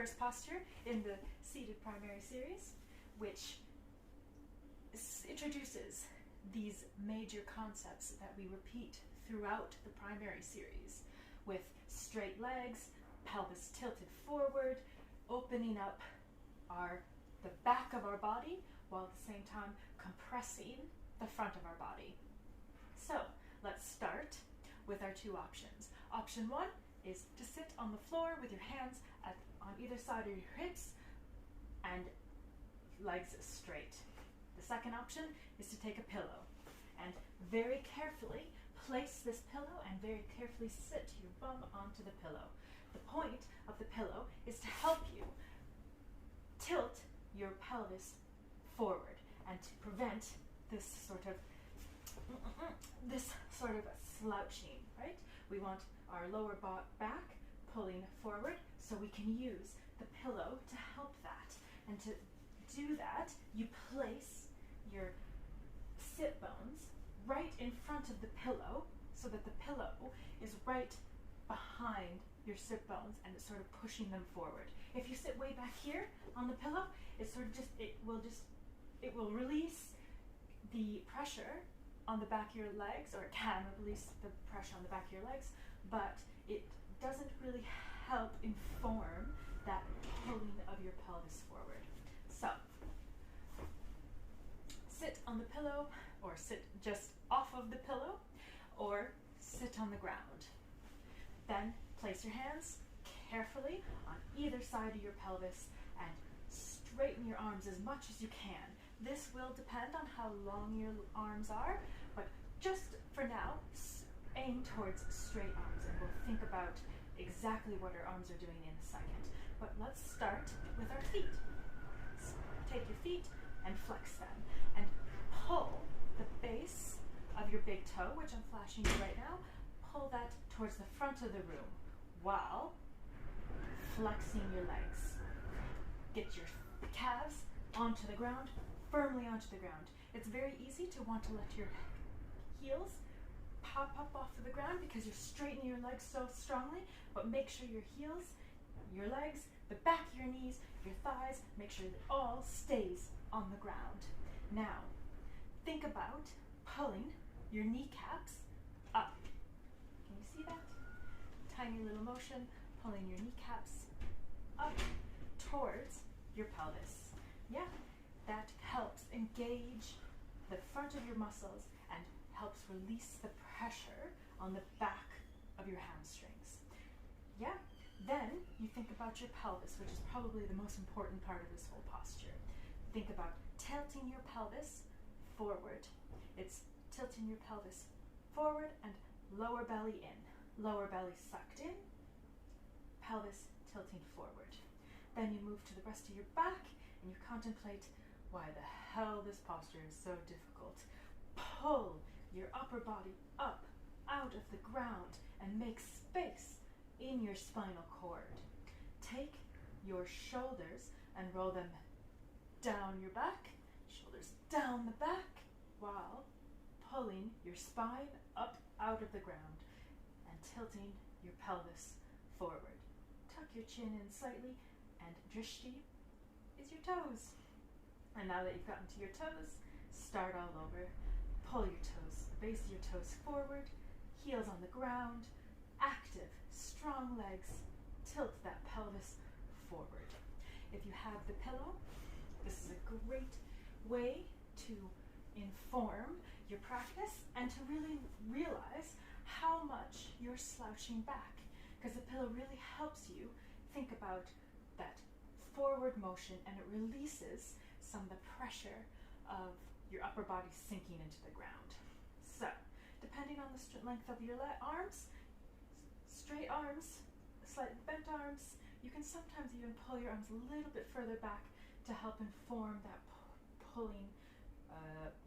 first posture in the seated primary series, which introduces these major concepts that we repeat throughout the primary series, with straight legs, pelvis tilted forward, opening up the back of our body while at the same time compressing the front of our body. So let's start with our two options. Option one is to sit on the floor with your hands on either side of your hips and legs straight. The second option is to take a pillow and very carefully place this pillow and very carefully sit your bum onto the pillow. The point of the pillow is to help you tilt your pelvis forward and to prevent this sort of slouching, right? We want our lower back pulling forward so we can use the pillow to help that. And to do that, you place your sit bones right in front of the pillow so that the pillow is right behind your sit bones and it's sort of pushing them forward. If you sit way back here on the pillow, it will release the pressure on the back of your legs, or it can release the pressure on the back of your legs, but it doesn't really help inform that pulling of your pelvis forward. So, sit on the pillow, or sit just off of the pillow, or sit on the ground. Then place your hands carefully on either side of your pelvis and straighten your arms as much as you can. This will depend on how long your arms are, but just for now, aim towards straight arms, and we'll think about exactly what our arms are doing in a second. But let's start with our feet. Take your feet and flex them, and pull the base of your big toe, which I'm flashing you right now, pull that towards the front of the room while flexing your legs. Get your calves onto the ground, firmly onto the ground. It's very easy to want to let your heels pop up off of the ground because you're straightening your legs so strongly, but make sure your heels, your legs, the back of your knees, your thighs, make sure that all stays on the ground. Now, think about pulling your kneecaps up. Can you see that? Tiny little motion, pulling your kneecaps up towards your pelvis. Yeah, that helps engage the front of your muscles and helps release the pressure on the back of your hamstrings. Yeah, then you think about your pelvis, which is probably the most important part of this whole posture. Think about tilting your pelvis forward. It's tilting your pelvis forward and lower belly in. Lower belly sucked in, pelvis tilting forward. Then you move to the rest of your back and you contemplate why the hell this posture is so difficult. Pull your upper body up out of the ground and make space in your spinal cord. Take your shoulders and roll them down your back, shoulders down the back, while pulling your spine up out of the ground and tilting your pelvis forward. Tuck your chin in slightly, and drishti is your toes. And now that you've gotten to your toes, start all over. Pull your toes, the base of your toes forward, heels on the ground, active, strong legs, tilt that pelvis forward. If you have the pillow, this is a great way to inform your practice and to really realize how much you're slouching back, because the pillow really helps you think about that forward motion, and it releases some of the pressure of your upper body sinking into the ground. So, depending on the length of your arms, straight arms, slightly bent arms, you can sometimes even pull your arms a little bit further back to help inform that pulling,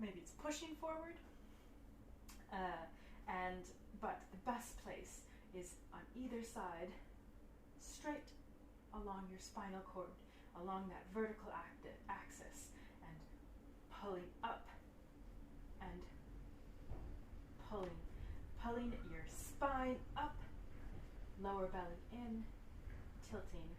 maybe it's pushing forward, but the best place is on either side, straight along your spinal cord, along that vertical axis, and pulling up and pulling your spine up, lower belly in, tilting